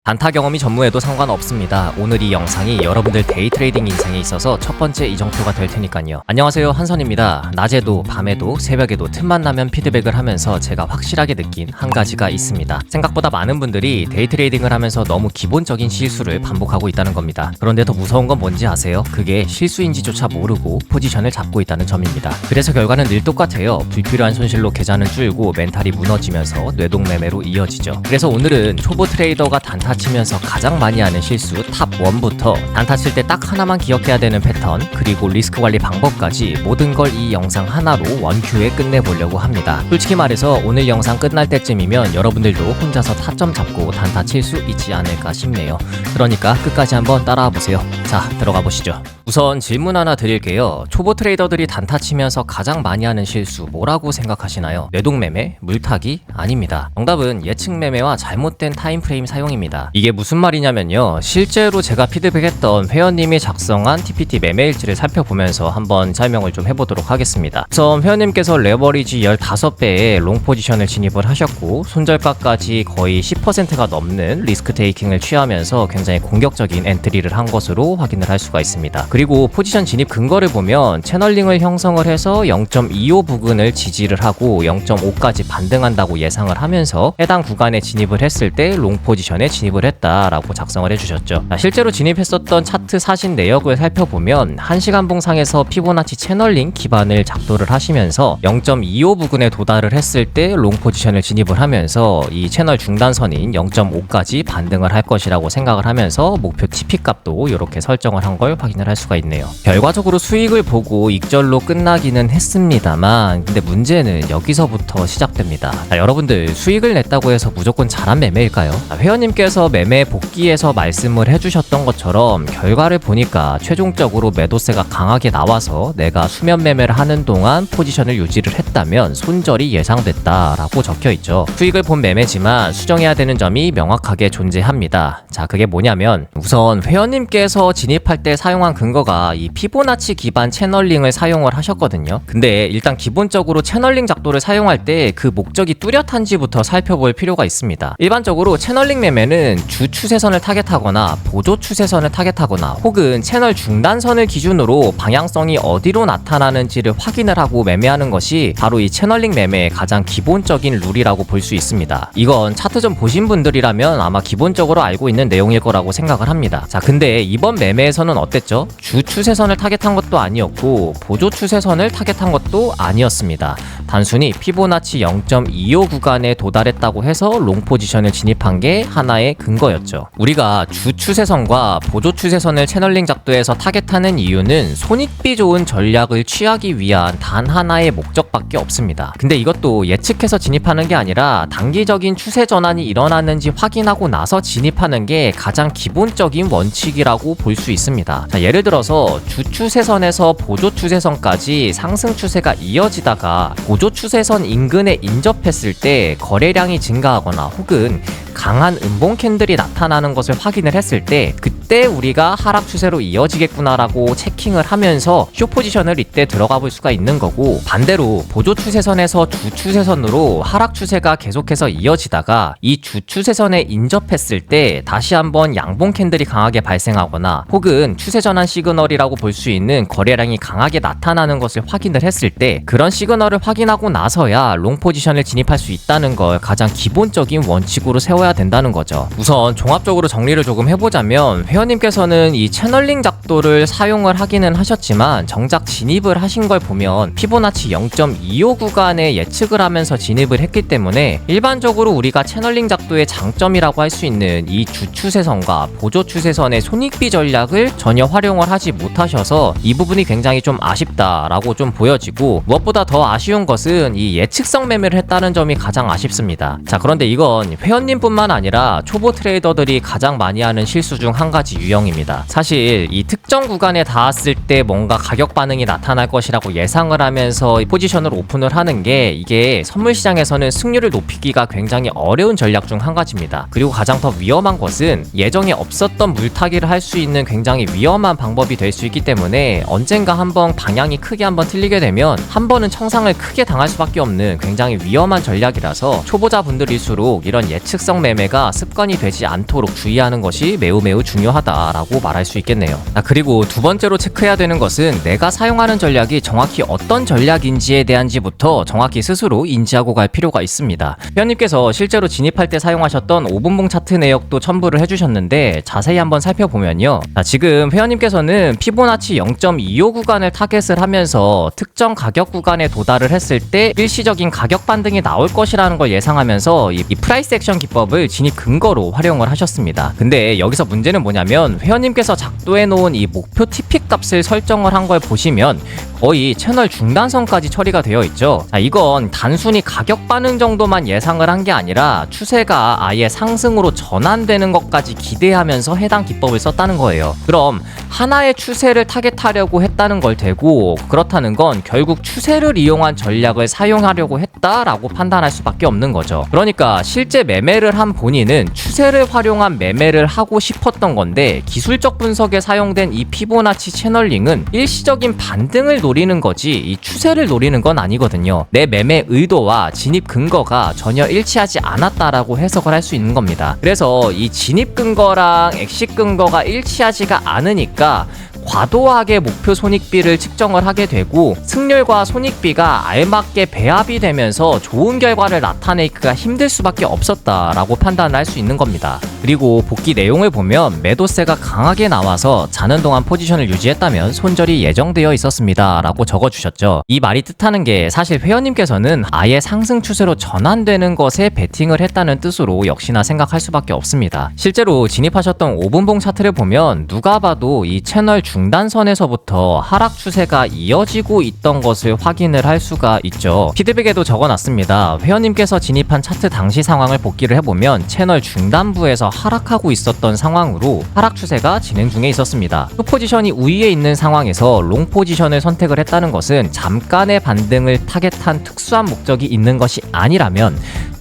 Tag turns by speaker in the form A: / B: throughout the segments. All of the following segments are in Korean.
A: 단타 경험이 전무해도 상관없습니다. 오늘 이 영상이 여러분들 데이트레이딩 인생에 있어서 첫 번째 이정표가 될 테니까요. 안녕하세요, 한선입니다. 낮에도 밤에도 새벽에도 틈만 나면 피드백을 하면서 제가 확실하게 느낀 한 가지가 있습니다. 생각보다 많은 분들이 데이트레이딩을 하면서 너무 기본적인 실수를 반복하고 있다는 겁니다. 그런데 더 무서운 건 뭔지 아세요? 그게 실수인지조차 모르고 포지션을 잡고 있다는 점입니다. 그래서 결과는 늘 똑같아요. 불필요한 손실로 계좌는 줄고 멘탈이 무너지면서 뇌동매매로 이어지죠. 그래서 오늘은 초보 트레이더가 단타 치면서 가장 많이 하는 실수 탑 1부터 단타 칠 때 딱 하나만 기억해야 되는 패턴, 그리고 리스크 관리 방법까지 모든 걸 이 영상 하나로 원큐에 끝내보려고 합니다. 솔직히 말해서 오늘 영상 끝날 때쯤이면 여러분들도 혼자서 타점 잡고 단타 칠 수 있지 않을까 싶네요. 그러니까 끝까지 한번 따라와 보세요. 자, 들어가 보시죠. 우선 질문 하나 드릴게요. 초보 트레이더들이 단타 치면서 가장 많이 하는 실수 뭐라고 생각하시나요? 뇌동매매? 물타기? 아닙니다. 정답은 예측 매매와 잘못된 타임프레임 사용입니다. 이게 무슨 말이냐면요, 실제로 제가 피드백했던 회원님이 작성한 TPT 매매일지를 살펴보면서 한번 설명을 좀 해보도록 하겠습니다. 우선 회원님께서 레버리지 15배의 롱 포지션을 진입을 하셨고 손절가까지 거의 10%가 넘는 리스크 테이킹을 취하면서 굉장히 공격적인 엔트리를 한 것으로 확인을 할 수가 있습니다. 그리고 포지션 진입 근거를 보면 채널링을 형성을 해서 0.25 부근을 지지를 하고 0.5까지 반등한다고 예상을 하면서 해당 구간에 진입을 했을 때 롱 포지션에 진입을 했다라고 작성을 해주셨죠. 실제로 진입했었던 차트 사신 내역을 살펴보면 1시간 봉상에서 피보나치 채널링 기반을 작도를 하시면서 0.25 부근에 도달을 했을 때 롱 포지션을 진입을 하면서 이 채널 중단선인 0.5까지 반등을 할 것이라고 생각을 하면서 목표 TP 값도 이렇게 설정을 한 걸 확인을 할 수가 있네요. 결과적으로 수익을 보고 익절로 끝나기는 했습니다만, 근데 문제는 여기서부터 시작됩니다. 여러분들 수익을 냈다고 해서 무조건 잘한 매매일까요? 회원님께서 매매 복귀에서 말씀을 해주셨던 것처럼 결과를 보니까 최종적으로 매도세가 강하게 나와서 내가 수면 매매를 하는 동안 포지션을 유지를 했다면 손절이 예상됐다라고 적혀있죠. 수익을 본 매매지만 수정해야 되는 점이 명확하게 존재합니다. 자, 그게 뭐냐면 우선 회원님께서 진입할 때 사용한 근거가 이 피보나치 기반 채널링을 사용을 하셨거든요. 근데 일단 기본적으로 채널링 작도를 사용할 때 그 목적이 뚜렷한지부터 살펴볼 필요가 있습니다. 일반적으로 채널링 매매는 주 추세선을 타겟하거나 보조 추세선을 타겟하거나 혹은 채널 중단선을 기준으로 방향성이 어디로 나타나는지를 확인을 하고 매매하는 것이 바로 이 채널링 매매의 가장 기본적인 룰이라고 볼 수 있습니다. 이건 차트전 보신 분들이라면 아마 기본적으로 알고 있는 내용일 거라고 생각을 합니다. 자, 근데 이번 매매에서는 어땠죠? 주 추세선을 타겟한 것도 아니었고 보조 추세선을 타겟한 것도 아니었습니다. 단순히 피보나치 0.25 구간에 도달했다고 해서 롱 포지션을 진입한 게 하나의 근거였죠. 우리가 주 추세선과 보조 추세선을 채널링 작도에서 타겟하는 이유는 손익비 좋은 전략을 취하기 위한 단 하나의 목적밖에 없습니다. 근데 이것도 예측해서 진입하는 게 아니라 단기적인 추세 전환이 일어나는지 확인하고 나서 진입하는 게 가장 기본적인 원칙이라고 볼 수 있습니다. 자, 예를 들어서 주 추세선에서 보조 추세선까지 상승 추세가 이어지다가 보조 추세선 인근에 인접했을 때 거래량이 증가하거나 혹은 강한 음봉 캔들이 나타나는 것을 확인을 했을 때 그때 우리가 하락 추세로 이어지겠구나라고 체킹을 하면서 쇼 포지션을 이때 들어가 볼 수가 있는 거고, 반대로 보조 추세선에서 주 추세선으로 하락 추세가 계속해서 이어지다가 이 주 추세선에 인접했을 때 다시 한번 양봉 캔들이 강하게 발생하거나 혹은 추세 전환 시그널이라고 볼 수 있는 거래량이 강하게 나타나는 것을 확인을 했을 때 그런 시그널을 확인하고 나서야 롱 포지션을 진입할 수 있다는 걸 가장 기본적인 원칙으로 세워야 된다는 거죠. 우선 종합적으로 정리를 조금 해보자면 회원님께서는 이 채널링 작도를 사용을 하기는 하셨지만 정작 진입을 하신 걸 보면 피보나치 0.25 구간에 예측을 하면서 진입을 했기 때문에 일반적으로 우리가 채널링 작도의 장점이라고 할 수 있는 이 주 추세선과 보조 추세선의 손익비 전략을 전혀 활용을 하지 못하셔서 이 부분이 굉장히 좀 아쉽다라고 좀 보여지고, 무엇보다 더 아쉬운 것은 이 예측성 매매를 했다는 점이 가장 아쉽습니다. 자, 그런데 이건 회원님뿐만 아니라 초보 트레이더들이 가장 많이 하는 실수 중 한 가지 피보나치 유형입니다. 사실 이 특정 구간에 닿았을 때 뭔가 가격 반응이 나타날 것이라고 예상을 하면서 포지션을 오픈을 하는 게 이게 선물 시장에서는 승률을 높이기가 굉장히 어려운 전략 중 한 가지입니다. 그리고 가장 더 위험한 것은 예정에 없었던 물타기를 할 수 있는 굉장히 위험한 방법이 될 수 있기 때문에 언젠가 한번 방향이 크게 한번 틀리게 되면 한 번은 청상을 크게 당할 수밖에 없는 굉장히 위험한 전략이라서 초보자분들일수록 이런 예측성 매매가 습관이 되지 않도록 주의하는 것이 매우 중요하다라고 말할 수 있겠네요. 그리고 두 번째로 체크해야 되는 것은 내가 사용하는 전략이 정확히 어떤 전략인지에 대한지부터 정확히 스스로 인지하고 갈 필요가 있습니다. 회원님께서 실제로 진입할 때 사용하셨던 5분봉 차트 내역도 첨부를 해주셨는데 자세히 한번 살펴보면요. 지금 회원님께서는 피보나치 0.25 구간을 타겟을 하면서 특정 가격 구간에 도달을 했을 때 일시적인 가격 반등이 나올 것이라는 걸 예상하면서 이 프라이스 액션 기법을 진입 근거로 활용을 하셨습니다. 근데 여기서 문제는 뭐냐면 회원님께서 작도해 놓은 이 목표 TP 값을 설정을 한 걸 보시면 거의 채널 중단선까지 처리가 되어 있죠. 이건 단순히 가격 반응 정도만 예상을 한 게 아니라 추세가 아예 상승으로 전환되는 것까지 기대하면서 해당 기법을 썼다는 거예요. 그럼 하나의 추세를 타겟하려고 했다는 걸 테고 그렇다는 건 결국 추세를 이용한 전략을 사용하려고 했다라고 판단할 수밖에 없는 거죠. 그러니까 실제 매매를 한 본인은 추세를 활용한 매매를 하고 싶었던 건데 기술적 분석에 사용된 이 피보나치 채널링은 일시적인 반등을 노리는 거지 이 추세를 노리는 건 아니거든요. 내 매매 의도와 진입 근거가 전혀 일치하지 않았다라고 해석을 할 수 있는 겁니다. 그래서 이 진입 근거랑 엑식 근거가 일치하지가 않으니까 과도하게 목표 손익비를 측정을 하게 되고 승률과 손익비가 알맞게 배합이 되면서 좋은 결과를 나타내기가 힘들 수밖에 없었다라고 판단을 할 수 있는 겁니다. 그리고 복귀 내용을 보면 매도세가 강하게 나와서 자는 동안 포지션을 유지했다면 손절이 예정되어 있었습니다 라고 적어주셨죠. 이 말이 뜻하는 게 사실 회원님께서는 아예 상승 추세로 전환되는 것에 베팅을 했다는 뜻으로 역시나 생각할 수밖에 없습니다. 실제로 진입하셨던 5분봉 차트를 보면 누가 봐도 이 채널 중단선에서부터 하락 추세가 이어지고 있던 것을 확인을 할 수가 있죠. 피드백에도 적어놨습니다. 회원님께서 진입한 차트 당시 상황을 복기를 해보면 채널 중단부에서 하락하고 있었던 상황으로 하락 추세가 진행 중에 있었습니다. 또 포지션이 우위에 있는 상황에서 롱 포지션을 선택을 했다는 것은 잠깐의 반등을 타겟한 특수한 목적이 있는 것이 아니라면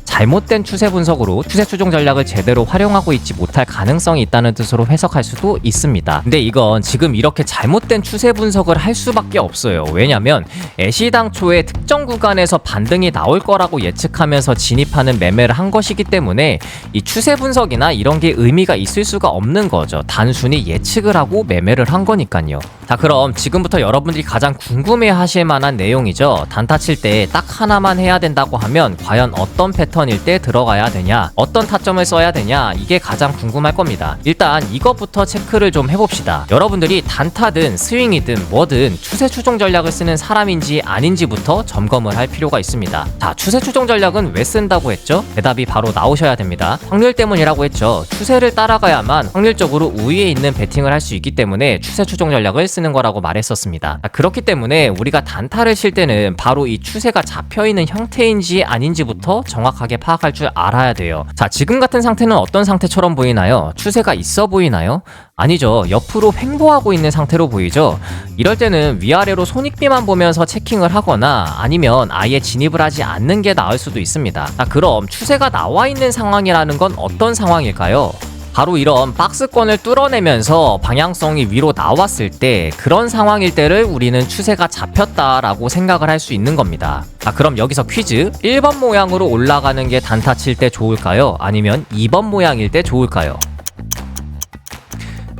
A: 잘못된 추세 분석으로 추세 추종 전략을 제대로 활용하고 있지 못할 가능성이 있다는 뜻으로 해석할 수도 있습니다. 근데 이건 지금 이렇게 잘못된 추세 분석을 할 수밖에 없어요. 왜냐면 애시당초에 특정 구간에서 반등이 나올 거라고 예측하면서 진입하는 매매를 한 것이기 때문에 이 추세 분석이나 이런 게 의미가 있을 수가 없는 거죠. 단순히 예측을 하고 매매를 한 거니까요. 자, 그럼 지금부터 여러분들이 가장 궁금해 하실 만한 내용이죠. 단타 칠 때 딱 하나만 해야 된다고 하면 과연 어떤 패턴일 때 들어가야 되냐, 어떤 타점을 써야 되냐, 이게 가장 궁금할 겁니다. 일단 이것부터 체크를 좀 해봅시다. 여러분들이 단타든 스윙이든 뭐든 추세 추종 전략을 쓰는 사람인지 아닌지부터 점검을 할 필요가 있습니다. 자, 추세 추종 전략은 왜 쓴다고 했죠? 대답이 바로 나오셔야 됩니다. 확률 때문이라고 했죠. 추세를 따라가야만 확률적으로 우위에 있는 베팅을 할 수 있기 때문에 추세 추종 전략을 쓰는 거라고 말했었습니다. 그렇기 때문에 우리가 단타를 칠 때는 바로 이 추세가 잡혀있는 형태인지 아닌지부터 정확하게 파악할 줄 알아야 돼요. 자, 지금 같은 상태는 어떤 상태처럼 보이나요? 추세가 있어 보이나요? 아니죠. 옆으로 횡보하고 있는 상태로 보이죠? 이럴 때는 위아래로 손익비만 보면서 체킹을 하거나 아니면 아예 진입을 하지 않는 게 나을 수도 있습니다. 자, 그럼 추세가 나와 있는 상황이라는 건 어떤 상황일까요? 바로 이런 박스권을 뚫어내면서 방향성이 위로 나왔을 때 그런 상황일 때를 우리는 추세가 잡혔다라고 생각을 할 수 있는 겁니다. 자, 그럼 여기서 퀴즈. 1번 모양으로 올라가는 게 단타 칠 때 좋을까요? 아니면 2번 모양일 때 좋을까요?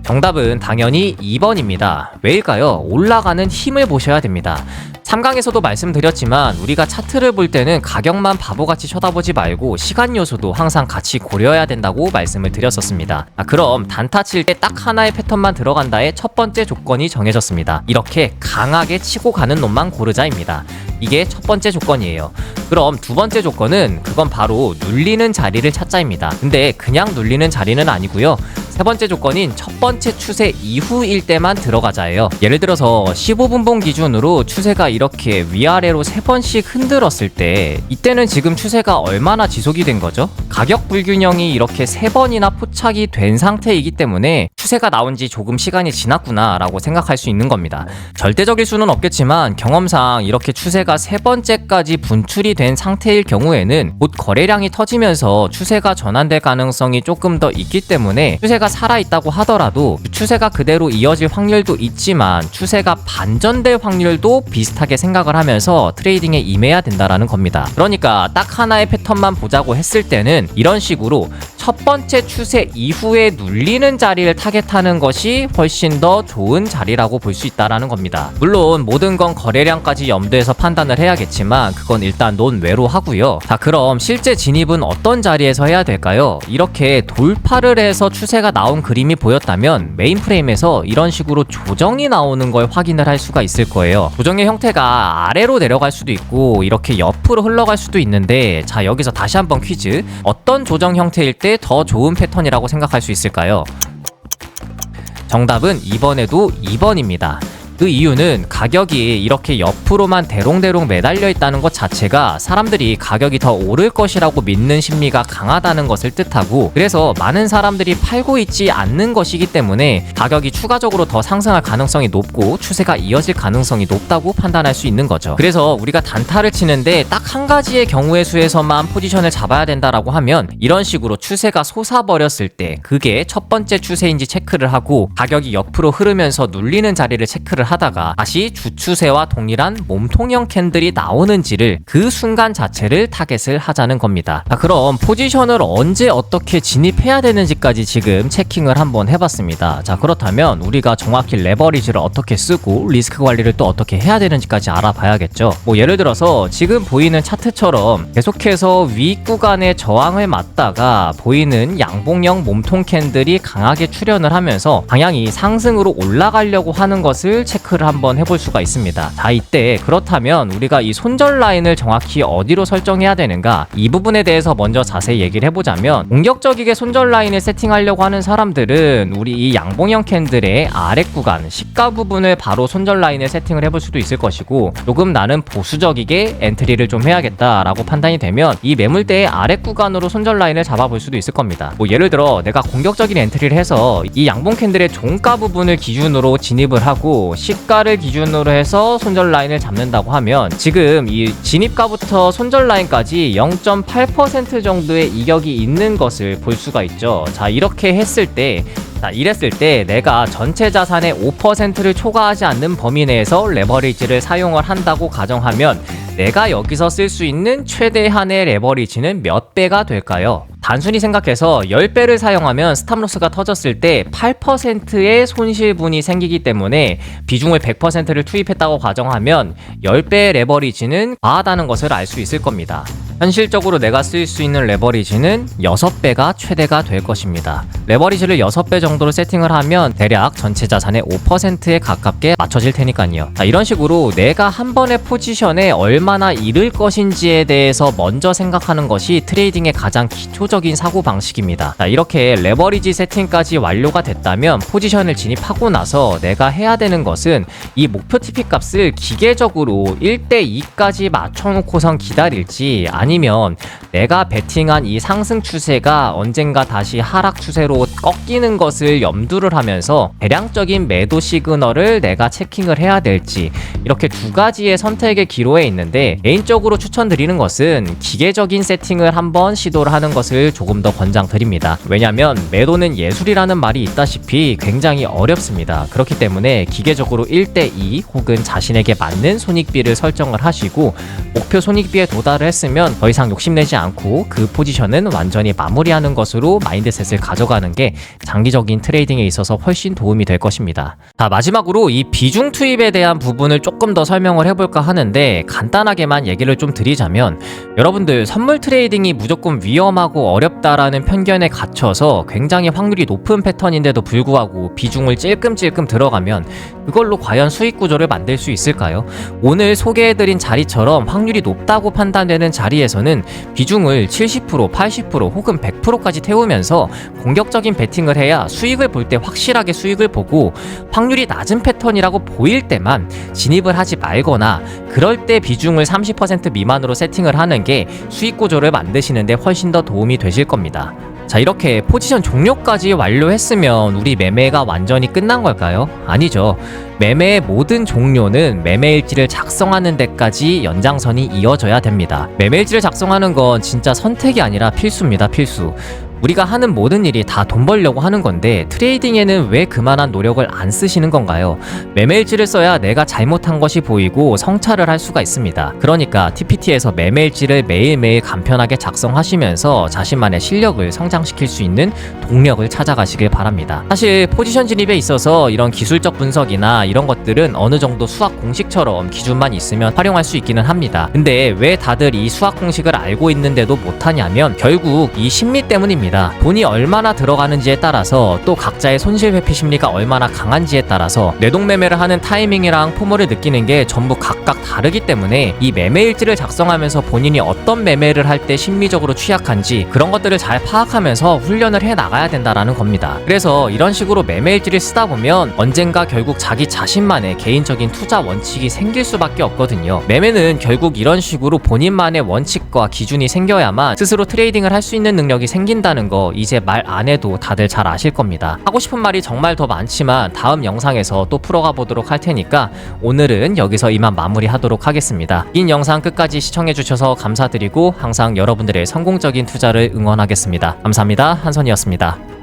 A: 정답은 당연히 2번입니다. 왜일까요? 올라가는 힘을 보셔야 됩니다. 3강에서도 말씀드렸지만 우리가 차트를 볼 때는 가격만 바보같이 쳐다보지 말고 시간 요소도 항상 같이 고려해야 된다고 말씀을 드렸었습니다. 그럼 단타 칠 때 딱 하나의 패턴만 들어간다의 첫 번째 조건이 정해졌습니다. 이렇게 강하게 치고 가는 놈만 고르자입니다. 이게 첫 번째 조건이에요. 그럼 두 번째 조건은 그건 바로 눌리는 자리를 찾자입니다. 근데 그냥 눌리는 자리는 아니고요. 세 번째 조건인 첫 번째 추세 이후일 때만 들어가자예요. 예를 들어서 15분봉 기준으로 추세가 이렇게 위아래로 3번씩 흔들었을 때 이때는 지금 추세가 얼마나 지속이 된 거죠? 가격 불균형이 이렇게 3번이나 포착이 된 상태이기 때문에 추세가 나온 지 조금 시간이 지났구나 라고 생각할 수 있는 겁니다. 절대적일 수는 없겠지만 경험상 이렇게 추세가 3번째까지 분출이 된 상태일 경우에는 곧 거래량이 터지면서 추세가 전환될 가능성이 조금 더 있기 때문에 추세가 살아있다고 하더라도 추세가 그대로 이어질 확률도 있지만 추세가 반전될 확률도 비슷하게 생각을 하면서 트레이딩에 임해야 된다라는 겁니다. 그러니까 딱 하나의 패턴만 보자고 했을 때는 이런 식으로 첫 번째 추세 이후에 눌리는 자리를 타겟하는 것이 훨씬 더 좋은 자리라고 볼 수 있다라는 겁니다. 물론 모든 건 거래량까지 염두에서 판단을 해야겠지만 그건 일단 논외로 하고요. 자, 그럼 실제 진입은 어떤 자리에서 해야 될까요? 이렇게 돌파를 해서 추세가 나온 그림이 보였다면 메인 프레임에서 이런 식으로 조정이 나오는 걸 확인을 할 수가 있을 거예요. 조정의 형태가 아래로 내려갈 수도 있고 이렇게 옆으로 흘러갈 수도 있는데, 자, 여기서 다시 한번 퀴즈. 어떤 조정 형태일 때 더 좋은 패턴이라고 생각할 수 있을까요? 정답은 이번에도 2번입니다. 그 이유는 가격이 이렇게 옆으로만 대롱대롱 매달려 있다는 것 자체가 사람들이 가격이 더 오를 것이라고 믿는 심리가 강하다는 것을 뜻하고, 그래서 많은 사람들이 팔고 있지 않는 것이기 때문에 가격이 추가적으로 더 상승할 가능성이 높고 추세가 이어질 가능성이 높다고 판단할 수 있는 거죠. 그래서 우리가 단타를 치는데 딱 한 가지의 경우의 수에서만 포지션을 잡아야 된다라고 하면 이런 식으로 추세가 솟아버렸을 때 그게 첫 번째 추세인지 체크를 하고 가격이 옆으로 흐르면서 눌리는 자리를 체크를 하다가 다시 주추세와 동일한 몸통형 캔들이 나오는지를 그 순간 자체를 타겟을 하자는 겁니다. 자, 그럼 포지션을 언제 어떻게 진입해야 되는지까지 지금 체킹을 한번 해봤습니다. 자, 그렇다면 우리가 정확히 레버리지를 어떻게 쓰고 리스크 관리를 또 어떻게 해야 되는지까지 알아봐야겠죠. 뭐 예를 들어서 지금 보이는 차트처럼 계속해서 위 구간의 저항을 맞다가 보이는 양봉형 몸통 캔들이 강하게 출현을 하면서 방향이 상승으로 올라가려고 하는 것을 체크를 한번 해볼 수가 있습니다. 자, 이때 그렇다면 우리가 이 손절 라인을 정확히 어디로 설정해야 되는가, 이 부분에 대해서 먼저 자세히 얘기를 해보자면, 공격적이게 손절 라인을 세팅하려고 하는 사람들은 우리 이 양봉형 캔들의 아랫 구간 시가 부분을 바로 손절 라인을 세팅을 해볼 수도 있을 것이고, 조금 나는 보수적이게 엔트리를 좀 해야겠다라고 판단이 되면 이 매물대의 아랫 구간으로 손절 라인을 잡아볼 수도 있을 겁니다. 뭐 예를 들어 내가 공격적인 엔트리를 해서 이 양봉 캔들의 종가 부분을 기준으로 진입을 하고 시가를 기준으로 해서 손절 라인을 잡는다고 하면 지금 이 진입가부터 손절 라인까지 0.8% 정도의 이격이 있는 것을 볼 수가 있죠. 자, 이렇게 했을 때, 자, 이랬을 때 내가 전체 자산의 5%를 초과하지 않는 범위 내에서 레버리지를 사용을 한다고 가정하면 내가 여기서 쓸 수 있는 최대한의 레버리지는 몇 배가 될까요? 단순히 생각해서 10배를 사용하면 스탑로스가 터졌을 때 8%의 손실분이 생기기 때문에 비중을 100%를 투입했다고 가정하면 10배의 레버리지는 과하다는 것을 알 수 있을 겁니다. 현실적으로 내가 쓸 수 있는 레버리지는 6배가 최대가 될 것입니다. 레버리지를 6배 정도로 세팅을 하면 대략 전체 자산의 5%에 가깝게 맞춰질 테니까요. 자, 이런 식으로 내가 한 번의 포지션에 얼마나 잃을 것인지에 대해서 먼저 생각하는 것이 트레이딩의 가장 기초적인 사고방식입니다. 자, 이렇게 레버리지 세팅까지 완료가 됐다면 포지션을 진입하고 나서 내가 해야 되는 것은 이 목표 TP 값을 기계적으로 1대2까지 맞춰놓고선 기다릴지, 아니면 내가 베팅한 이 상승 추세가 언젠가 다시 하락 추세로 꺾이는 것을 염두를 하면서 대량적인 매도 시그널을 내가 체킹을 해야 될지, 이렇게 두 가지의 선택의 기로에 있는데 개인적으로 추천드리는 것은 기계적인 세팅을 한번 시도를 하는 것을 조금 더 권장드립니다. 왜냐면 매도는 예술이라는 말이 있다시피 굉장히 어렵습니다. 그렇기 때문에 기계적으로 1대2 혹은 자신에게 맞는 손익비를 설정을 하시고 목표 손익비에 도달을 했으면 더 이상 욕심내지 않고 그 포지션은 완전히 마무리하는 것으로 마인드셋을 가져가는 게 장기적인 트레이딩에 있어서 훨씬 도움이 될 것입니다. 자, 마지막으로 이 비중 투입에 대한 부분을 조금 더 설명을 해볼까 하는데, 간단하게만 얘기를 좀 드리자면, 여러분들 선물 트레이딩이 무조건 위험하고 어렵다라는 편견에 갇혀서 굉장히 확률이 높은 패턴인데도 불구하고 비중을 찔끔찔끔 들어가면 그걸로 과연 수익 구조를 만들 수 있을까요? 오늘 소개해드린 자리처럼 확률이 높다고 판단되는 자리에서 TPT에서는 비중을 70%, 80% 혹은 100%까지 태우면서 공격적인 베팅을 해야 수익을 볼 때 확실하게 수익을 보고 확률이 낮은 패턴이라고 보일 때만 진입을 하지 말거나 그럴 때 비중을 30% 미만으로 세팅을 하는 게 수익 구조를 만드시는데 훨씬 더 도움이 되실 겁니다. 자, 이렇게 포지션 종료까지 완료했으면 우리 매매가 완전히 끝난 걸까요? 아니죠. 매매의 모든 종료는 매매일지를 작성하는 데까지 연장선이 이어져야 됩니다. 매매일지를 작성하는 건 진짜 선택이 아니라 필수입니다, 필수. 우리가 하는 모든 일이 다 돈 벌려고 하는 건데 트레이딩에는 왜 그만한 노력을 안 쓰시는 건가요? 매매일지를 써야 내가 잘못한 것이 보이고 성찰을 할 수가 있습니다. 그러니까 TPT에서 매매일지를 매일매일 간편하게 작성하시면서 자신만의 실력을 성장시킬 수 있는 동력을 찾아가시길 바랍니다. 사실 포지션 진입에 있어서 이런 기술적 분석이나 이런 것들은 어느 정도 수학 공식처럼 기준만 있으면 활용할 수 있기는 합니다. 근데 왜 다들 이 수학 공식을 알고 있는데도 못하냐면 결국 이 심리 때문입니다. 돈이 얼마나 들어가는지에 따라서 또 각자의 손실 회피 심리가 얼마나 강한지에 따라서 뇌동매매를 하는 타이밍이랑 포모를 느끼는 게 전부 각각 다르기 때문에 이 매매일지를 작성하면서 본인이 어떤 매매를 할 때 심리적으로 취약한지 그런 것들을 잘 파악하면서 훈련을 해 나가야 된다라는 겁니다. 그래서 이런 식으로 매매일지를 쓰다 보면 언젠가 결국 자기 자신만의 개인적인 투자 원칙이 생길 수밖에 없거든요. 매매는 결국 이런 식으로 본인만의 원칙과 기준이 생겨야만 스스로 트레이딩을 할 수 있는 능력이 생긴다는 거 이제 말 안 해도 다들 잘 아실 겁니다. 하고 싶은 말이 정말 더 많지만 다음 영상에서 또 풀어가 보도록 할 테니까 오늘은 여기서 이만 마무리하도록 하겠습니다. 긴 영상 끝까지 시청해주셔서 감사드리고 항상 여러분들의 성공적인 투자를 응원하겠습니다. 감사합니다. 한선이었습니다.